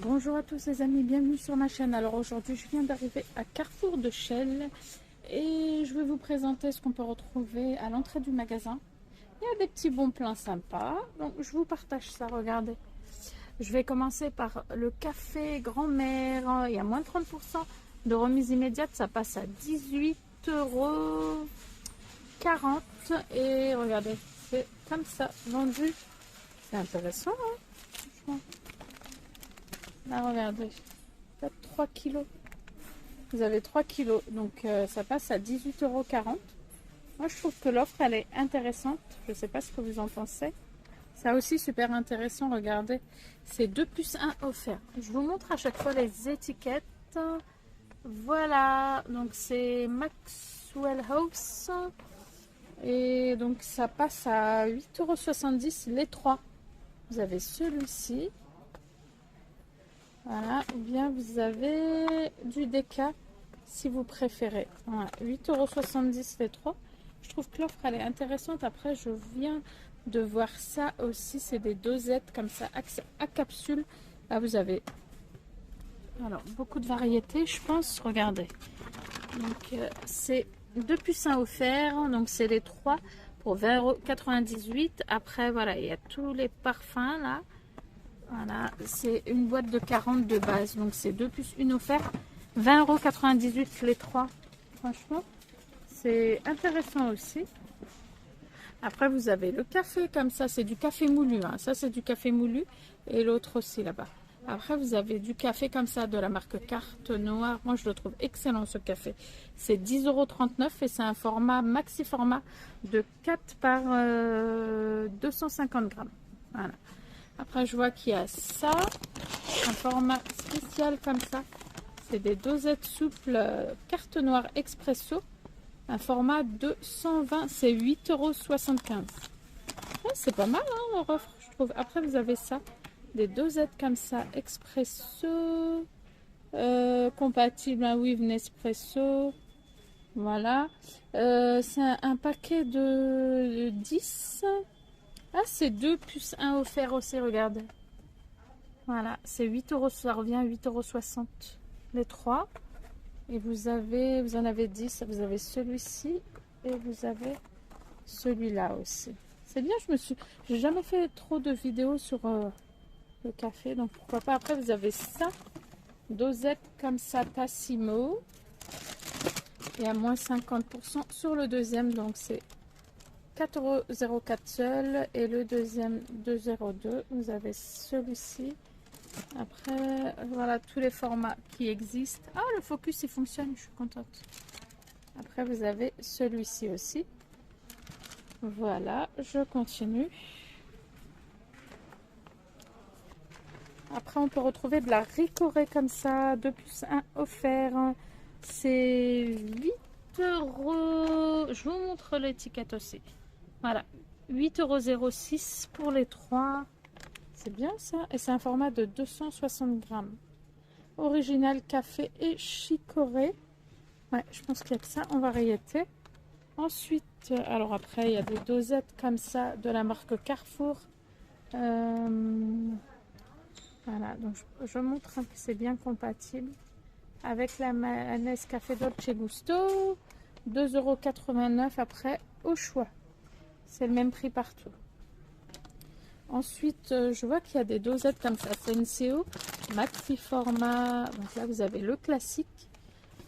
Bonjour à tous les amis, bienvenue sur ma chaîne. Alors aujourd'hui je viens d'arriver à Carrefour de Chelles et je vais vous présenter ce qu'on peut retrouver à l'entrée du magasin. Il y a des petits bons plans sympas, donc je vous partage ça, regardez. Je vais commencer par le café grand-mère, il y a moins de 30% de remise immédiate, ça passe à 18,40 € et regardez, c'est comme ça, vendu. C'est intéressant, hein, franchement. Là, regardez, peut-être 3 kilos. Vous avez 3 kilos, donc ça passe à 18,40 €. Moi, je trouve que l'offre, elle est intéressante. Je ne sais pas ce que vous en pensez. Ça aussi, super intéressant, regardez. C'est 2 plus 1 offert. Je vous montre à chaque fois les étiquettes. Voilà, donc c'est Maxwell House. Et donc, ça passe à 8,70 € les 3. Vous avez celui-ci. Voilà, ou bien vous avez du déca si vous préférez. Voilà, 8,70 € les 3. Je trouve que l'offre elle est intéressante. Après, je viens de voir ça aussi. C'est des dosettes comme ça à capsule. Là, vous avez alors beaucoup de variétés, je pense. Regardez. Donc, c'est 2 plus 1 offert. Donc, c'est les 3 pour 20,98 €. Après, voilà, il y a tous les parfums là. Voilà, c'est une boîte de 40 de base, donc c'est 2 plus 1 offert, 20,98 € les 3. Franchement, c'est intéressant aussi. Après, vous avez le café comme ça, c'est du café moulu, hein. Ça, c'est du café moulu et l'autre aussi là-bas. Après, vous avez du café comme ça de la marque Carte Noire. Moi, je le trouve excellent ce café. C'est 10,39 € et c'est un format maxi format de 4 par 250 grammes. Voilà. Après, je vois qu'il y a ça, un format spécial comme ça. C'est des dosettes souples carte noire expresso. Un format de 120, c'est 8,75 €. Ouais, c'est pas mal, hein, leur offre, je trouve. Après, vous avez ça, des dosettes comme ça, expresso, compatible à with Nespresso. Voilà. C'est un paquet de 10. Ah, c'est 2 plus 1 offert aussi, regardez. Voilà, c'est 8 €, ça revient à 8,60 € les 3. Et vous en avez 10, vous avez celui-ci et vous avez celui-là aussi. C'est bien, j'ai jamais fait trop de vidéos sur le café, donc pourquoi pas. Après, vous avez ça, dosette comme ça, Tassimo. Et à moins 50% sur le deuxième, donc c'est 4,04 € seul et le deuxième 2,02 €. Vous avez celui-ci. Après, voilà tous les formats qui existent. Ah, le focus il fonctionne, je suis contente. Après, vous avez celui-ci aussi. Voilà, je continue. Après, on peut retrouver de la ricorée comme ça, 2 plus 1 offert. C'est 8 €. Je vous montre l'étiquette aussi. Voilà, 8,06 € pour les 3. C'est bien ça. Et c'est un format de 260 grammes. Original café et chicorée. Ouais, je pense qu'il y a que ça en variété. Ensuite, alors après, il y a des dosettes comme ça de la marque Carrefour. Voilà, donc je montre que c'est bien compatible avec la Nescafé Dolce Gusto. 2,89 € après, au choix. C'est le même prix partout. Ensuite, je vois qu'il y a des dosettes comme ça. Senseo, maxi format. Donc là, vous avez le classique.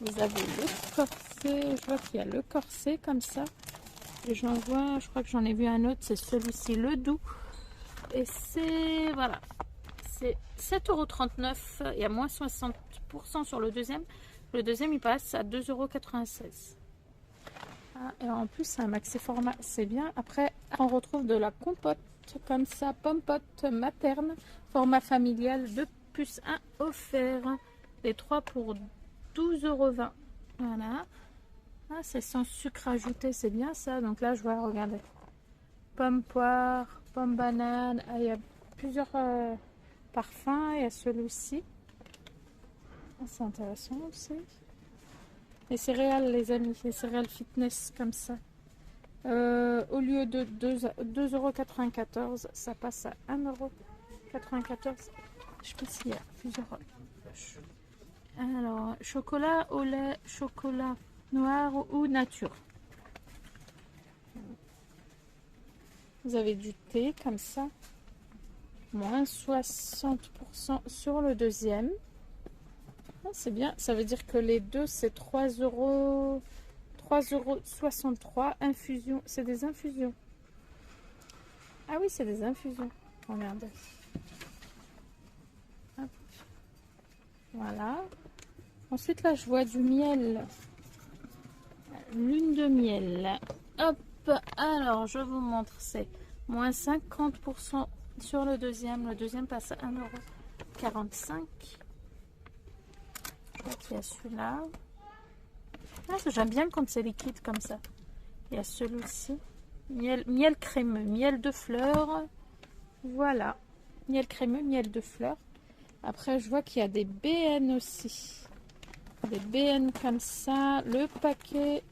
Vous avez le corset. Je vois qu'il y a le corset comme ça. Et j'en vois, je crois que j'en ai vu un autre. C'est celui-ci, le doux. Et c'est, voilà, c'est 7,39 €. Il y a moins 60% sur le deuxième. Le deuxième, il passe à 2,96 €. Ah, et en plus, c'est un maxi format. C'est bien. Après, on retrouve de la compote comme ça, pompote materne, format familial, 2 plus 1 offert. Les 3 pour 12,20 €. Voilà. Ah, c'est sans sucre ajouté, c'est bien ça. Donc là, je vois, regardez. Pomme poire, pomme banane. Ah, il y a plusieurs parfums. Il y a celui-ci. Ah, c'est intéressant aussi. Les céréales, les amis, les céréales fitness comme ça. Au lieu de 2,94 €, ça passe à 1,94 €. Je sais pas s'il y a plusieurs. Alors, chocolat au lait, chocolat noir ou nature. Vous avez du thé comme ça. Moins 60% sur le deuxième. Ah, c'est bien, ça veut dire que les deux c'est 3 euros. 3,63 €. Infusion, c'est des infusions. Ah oui, c'est des infusions. Regardez. Hop. Voilà. Ensuite, là, je vois du miel. Lune de miel. Hop. Alors, je vous montre. C'est moins 50% sur le deuxième. Le deuxième passe à 1,45 €. Je crois qu'il y a celui-là. Ah, j'aime bien quand c'est liquide comme ça. Il y a celui-ci. Miel crémeux, miel de fleurs. Voilà. Miel crémeux, miel de fleurs. Après, je vois qu'il y a des BN aussi. Des BN comme ça. Le paquet,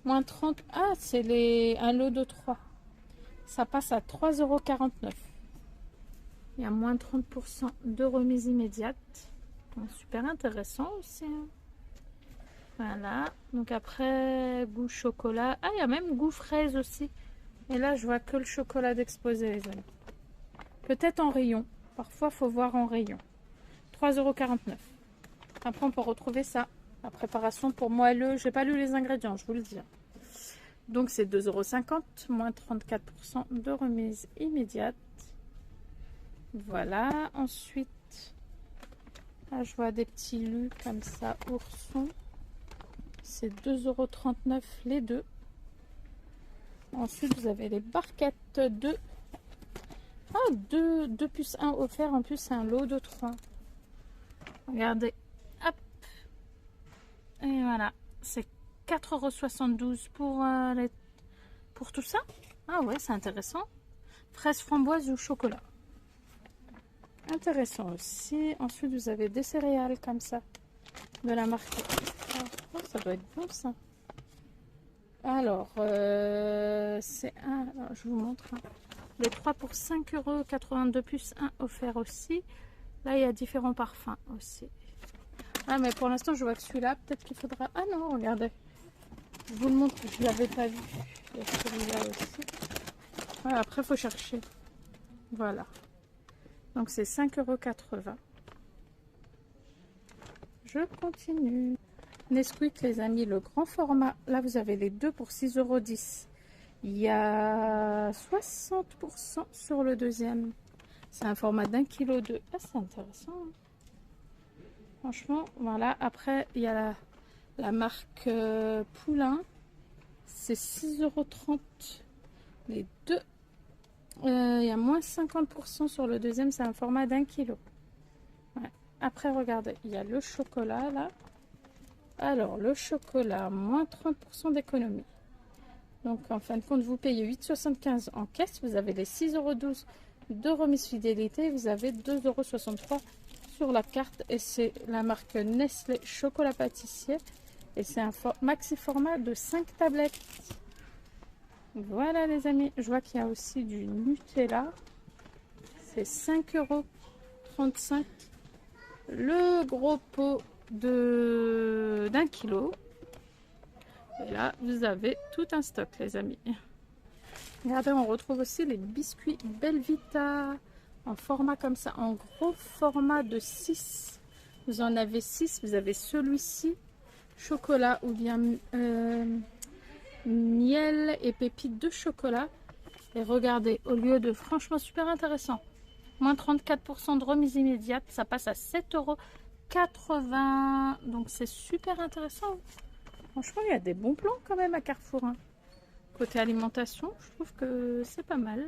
moins 30. Ah, c'est un lot de 3. Ça passe à 3,49 €. Il y a moins 30% de remise immédiate. Donc, super intéressant aussi. Hein. Voilà. Donc après, goût chocolat. Ah, il y a même goût fraise aussi. Et là, je vois que le chocolat d'exposé, les amis. Peut-être en rayon. Parfois, il faut voir en rayon. 3,49 €. Après, on peut retrouver ça. La préparation pour moelleux. J'ai pas lu les ingrédients, je vous le dis. Donc, c'est 2,50 €, moins 34% de remise immédiate. Voilà. Ensuite, là, je vois des petits lus comme ça, ourson. C'est 2,39 € les deux. Ensuite, vous avez les barquettes de... Ah, 2 plus 1 offert. En plus, c'est un lot de 3. Regardez. Hop. Et voilà. C'est 4,72 € pour tout ça. Ah ouais, c'est intéressant. Fraises, framboises ou chocolat. Intéressant aussi. Ensuite, vous avez des céréales comme ça. De la marque... Oh, ça doit être bon ça. Alors, c'est un... Alors, je vous montre. Hein. Les 3 pour 5,82 € plus 1 offert aussi. Là, il y a différents parfums aussi. Ah, mais pour l'instant, je vois que celui-là, peut-être qu'il faudra... Ah non, regardez. Je vous le montre, je ne l'avais pas vu. Il y a celui-là aussi. Ouais, après, il faut chercher. Voilà. Donc, c'est 5,80 €. Je continue. Nesquik, les amis, le grand format. Là, vous avez les deux pour 6,10 €. Il y a 60% sur le deuxième. C'est un format d'1,2 kg. Ah, c'est intéressant. Hein. Franchement, voilà. Après, il y a la marque Poulain. C'est 6,30 € les deux. Il y a moins 50% sur le deuxième. C'est un format d'1 kg. Ouais. Après, regardez, il y a le chocolat là. Alors, le chocolat, moins 30% d'économie. Donc, en fin de compte, vous payez 8,75 € en caisse. Vous avez les 6,12 € de remise fidélité. Vous avez 2,63 € sur la carte. Et c'est la marque Nestlé Chocolat Pâtissier. Et c'est un maxi format de 5 tablettes. Voilà, les amis. Je vois qu'il y a aussi du Nutella. C'est 5,35 € le gros pot d'1 kg. Et là, vous avez tout un stock, les amis. Regardez, on retrouve aussi les biscuits Belvita en format comme ça, en gros format de 6. Vous en avez 6. Vous avez celui-ci, chocolat ou bien miel et pépites de chocolat. Et regardez, au lieu de, franchement, super intéressant. Moins 34% de remise immédiate. Ça passe à 7,80 €. Donc, c'est super intéressant. Franchement, il y a des bons plans quand même à Carrefour. Hein. Côté alimentation, je trouve que c'est pas mal.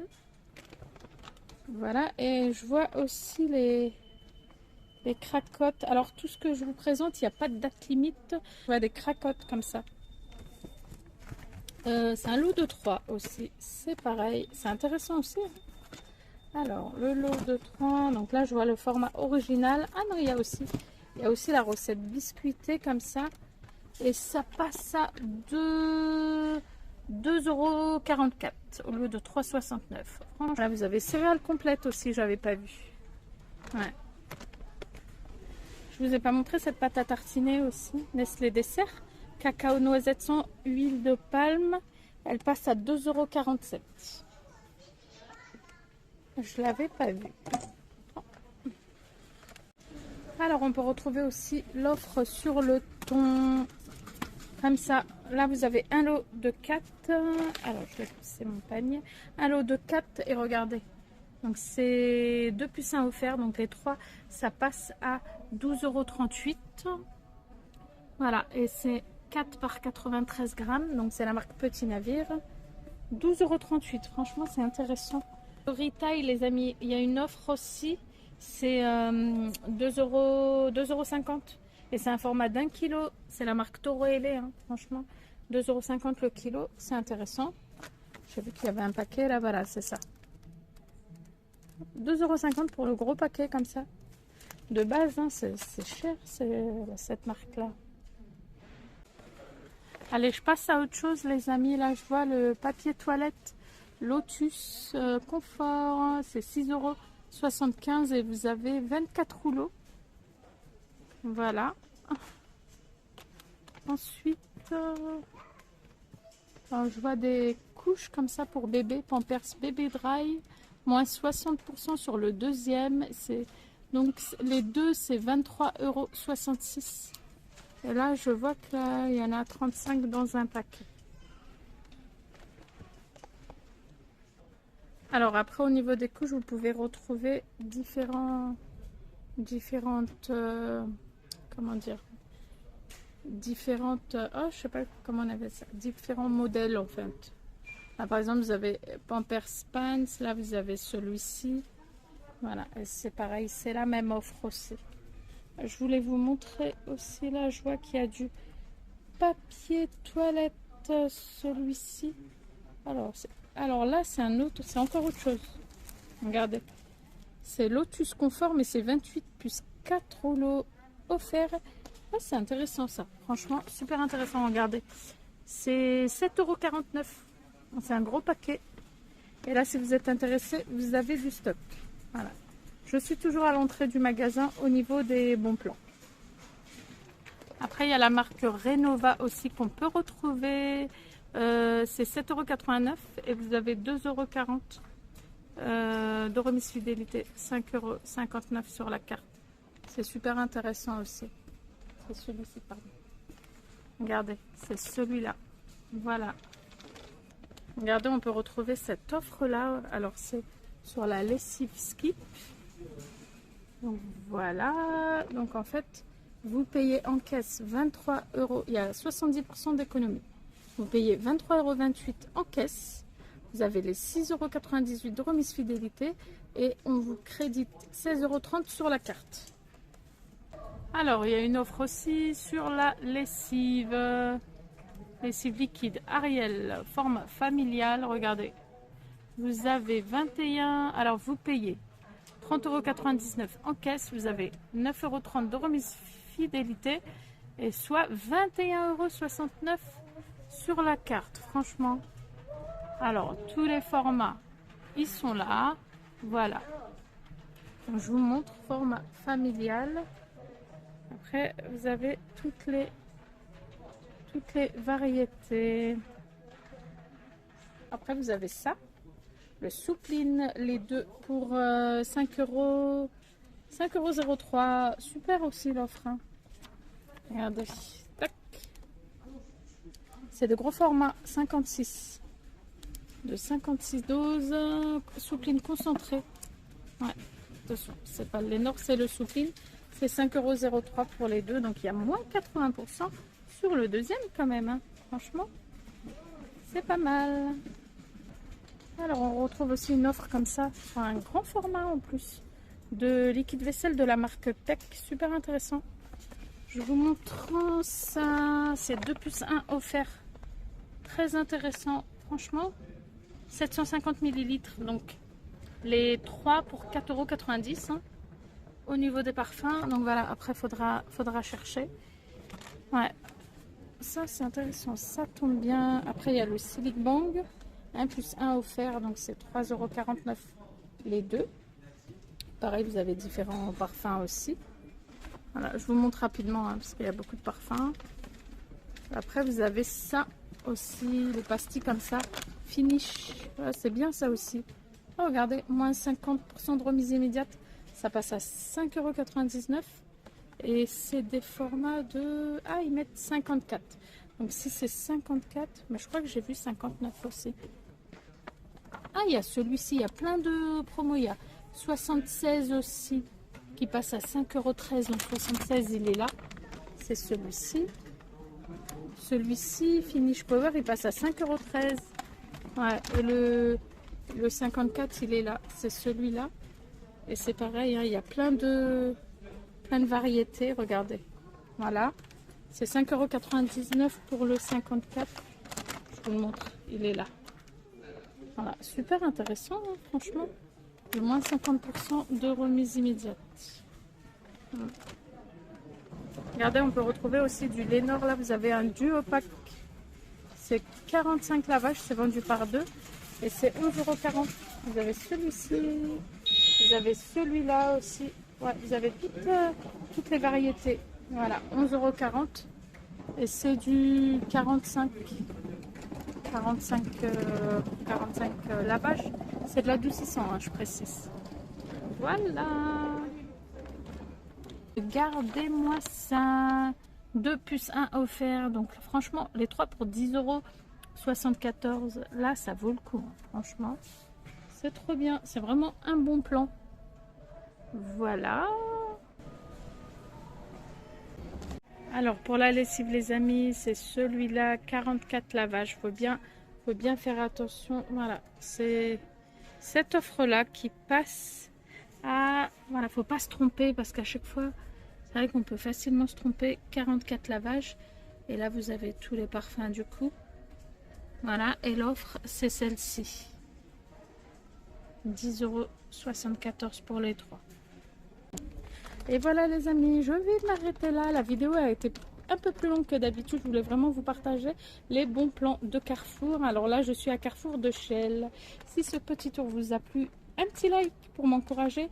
Voilà, et je vois aussi les cracottes. Alors, tout ce que je vous présente, il n'y a pas de date limite. Je vois des cracottes comme ça. C'est un lot de 3 aussi. C'est pareil. C'est intéressant aussi. Hein. Alors, le lot de 3. Donc là, je vois le format original. Ah non, il y a aussi la recette biscuitée comme ça. Et ça passe à 2,44 € au lieu de 3,69 €. Là, vous avez céréales complètes aussi, j'avais pas vu. Ouais. Je vous ai pas montré cette pâte à tartiner aussi. Nestlé Dessert. Cacao noisette sans huile de palme. Elle passe à 2,47 €. Je l'avais pas vue. Alors on peut retrouver aussi l'offre sur le thon. Comme ça, là vous avez un lot de 4. Alors je vais pousser mon panier. Un lot de 4 et regardez. Donc c'est 2 plus 1 offert. Donc les 3, ça passe à 12,38 €. Voilà, et c'est 4 par 93 grammes. Donc c'est la marque Petit Navire. 12,38 €. Franchement, c'est intéressant. Au retail, les amis, il y a une offre aussi. C'est 2,50 €. Et c'est un format d'1 kg. C'est la marque Toro Ailé, hein, franchement. 2,50 € le kilo. C'est intéressant. J'ai vu qu'il y avait un paquet là, voilà, c'est ça. 2,50 € pour le gros paquet comme ça. De base, hein, c'est cher cette marque-là. Allez, je passe à autre chose, les amis. Là, je vois le papier toilette Lotus Confort. C'est 6,75 € et vous avez 24 rouleaux. Voilà. Ensuite, je vois des couches comme ça pour bébé. Pampers Baby Dry. Moins 60% sur le deuxième. Donc les deux, c'est 23,66 €. Et là, je vois qu'il y en a 35 dans un paquet. Alors après, au niveau des couches, vous pouvez retrouver différentes, comment dire, je sais pas comment on appelle ça, différents modèles en fait. Là, par exemple, vous avez Pampers Pants, là vous avez celui-ci. Voilà, c'est pareil, c'est la même offre aussi. Je voulais vous montrer aussi, là, je vois qu'il y a du papier toilette, celui-ci. Alors là, c'est encore autre chose. Regardez, c'est Lotus Confort, mais c'est 28 plus 4 rouleaux offerts. Ah, c'est intéressant ça, franchement, super intéressant. Regardez, c'est 7,49 €. C'est un gros paquet. Et là, si vous êtes intéressé, vous avez du stock. Voilà. Je suis toujours à l'entrée du magasin au niveau des bons plans. Après, il y a la marque Renova aussi qu'on peut retrouver. C'est 7,89 € et vous avez 2,40 € de remise fidélité. 5,59 € sur la carte. C'est super intéressant aussi. C'est celui-ci, pardon. Regardez, c'est celui-là. Voilà. Regardez, on peut retrouver cette offre-là. Alors, c'est sur la lessive Skip. Donc, voilà. Donc, en fait, vous payez en caisse 23 €. Il y a 70% d'économie. Vous payez 23,28 € en caisse. Vous avez les 6,98 € de remise fidélité. Et on vous crédite 16,30 € sur la carte. Alors, il y a une offre aussi sur la lessive. Lessive liquide Ariel, forme familiale. Regardez, vous avez 21. Alors, vous payez 30,99 € en caisse. Vous avez 9,30 € de remise fidélité. Et soit 21,69 € sur la carte. Franchement. Alors, tous les formats, ils sont là. Voilà. Donc, je vous montre format familial. Après, vous avez toutes les variétés. Après, vous avez ça, le soupline, les deux pour 5 €, 5,03 €. Super aussi l'offre. Hein. Regardez, tac. C'est de gros format, 56. De 56 doses, soupline concentrée. Ouais, attention, c'est pas l'énorme, c'est le soupline. C'est 5,03 € pour les deux, donc il y a moins 80% sur le deuxième quand même. Hein. Franchement, c'est pas mal. Alors, on retrouve aussi une offre comme ça, sur un grand format en plus, de liquide vaisselle de la marque Tech. Super intéressant. Je vous montre ça. C'est 2 plus 1 offert. Très intéressant. Franchement, 750 ml. Donc, les 3 pour 4,90 €. Hein. Au niveau des parfums, donc voilà, après faudra chercher. Ouais, ça c'est intéressant, ça tombe bien. Après il y a le Silic Bang, 1 plus 1 offert, donc c'est 3,49 € les deux. Pareil, vous avez différents parfums aussi. Voilà, je vous montre rapidement hein, parce qu'il y a beaucoup de parfums. Après, vous avez ça aussi, le pastis comme ça, finish. Ouais, c'est bien ça aussi. Oh, regardez, moins 50% de remise immédiate. Ça passe à 5,99 €. Et c'est des formats de... Ah, ils mettent 54. Donc si c'est 54, mais je crois que j'ai vu 59 aussi. Ah, il y a celui-ci, il y a plein de promos. Il y a 76 aussi qui passe à 5,13 €. Donc 76, il est là. C'est celui-ci. Celui-ci, Finish Power, il passe à 5,13 €. Ouais, et le 54, il est là. C'est celui-là. Et c'est pareil, hein, il y a plein de variétés. Regardez. Voilà. C'est 5,99 € pour le 54. Je vous le montre. Il est là. Voilà. Super intéressant, hein, franchement. Le moins 50% de remise immédiate. Regardez, on peut retrouver aussi du Lénore. Là, vous avez un duo pack. C'est 45 lavages. C'est vendu par deux. Et c'est 11,40 €. Vous avez celui-ci. Vous avez celui-là aussi. Ouais, vous avez toutes les variétés. Voilà, 11,40 €. Et c'est du 45 lavages. C'est de l'adoucissant, hein, je précise. Voilà. Gardez-moi ça. 2 plus 1 offert. Donc franchement, les 3 pour 10,74 €. Là, ça vaut le coup. Hein. Franchement, c'est trop bien. C'est vraiment un bon plan. Voilà. Alors pour la lessive les amis, c'est celui-là, 44 lavages. Faut bien faire attention. Voilà, c'est cette offre-là qui passe à... Voilà, faut pas se tromper parce qu'à chaque fois, c'est vrai qu'on peut facilement se tromper. 44 lavages. Et là, vous avez tous les parfums du coup. Voilà, et l'offre, c'est celle-ci. 10,74 € pour les trois. Et voilà les amis, je vais m'arrêter là. La vidéo a été un peu plus longue que d'habitude. Je voulais vraiment vous partager les bons plans de Carrefour. Alors là, je suis à Carrefour de Chelles. Si ce petit tour vous a plu, un petit like pour m'encourager.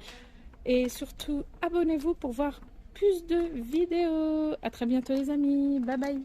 Et surtout, abonnez-vous pour voir plus de vidéos. À très bientôt les amis. Bye bye.